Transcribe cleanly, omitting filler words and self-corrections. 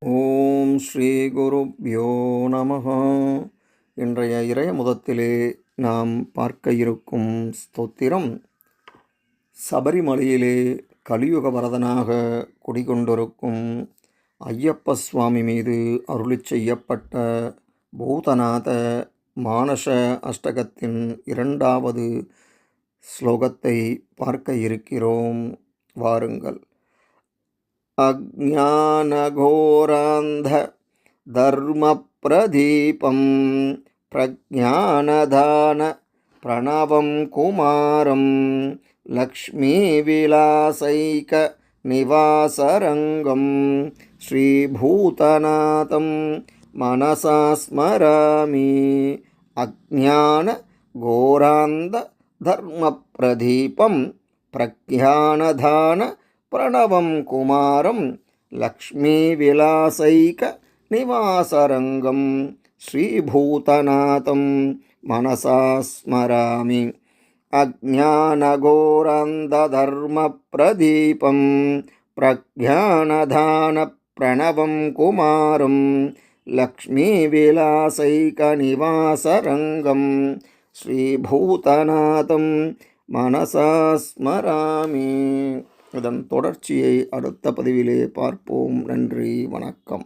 ஓம் ஸ்ரீ குருப்யோ நமஹ. இன்றைய இறைய முதத்திலே நாம் பார்க்க இருக்கும் ஸ்தோத்திரம், சபரிமலையிலே கலியுக வரதனாக குடிகொண்டிருக்கும் ஐயப்ப சுவாமி மீது அருளிச் செய்யப்பட்ட பூதநாத மானச அஷ்டகத்தின் 2வது ஸ்லோகத்தை பார்க்க இருக்கிறோம். வாருங்கள். அஜ்ஞானகோராந்த தர்மப்ரதீபம் பிரஜானதான பிரணவம் குமாரம் லக்ஷ்மீவிலாசைக நிவாசரங்கம் ஸ்ரீபூதநாதம் மனசா ஸ்மராமி. அஜ்ஞான கோராந்த தர்மப்ரதீபம் பிரஜானதான பிரணவம் குமாரம் லக்ஷ்மீவிலாசைக நிவாசரங்கம் ஸ்ரீபூதநாதம் மனசா ஸ்மராமி. அஜ்ஞானகோராந்ததர்மப்ரதீபம் பிரஜானதான பிரணவம் குமாரம் லக்ஷ்மீவிலாசைக நிவாசரங்கம் ஸ்ரீபூதநாதம் மனசா ஸ்மராமி. இதன் தொடர்ச்சியை அடுத்த பதிவிலே பார்ப்போம். நன்றி, வணக்கம்.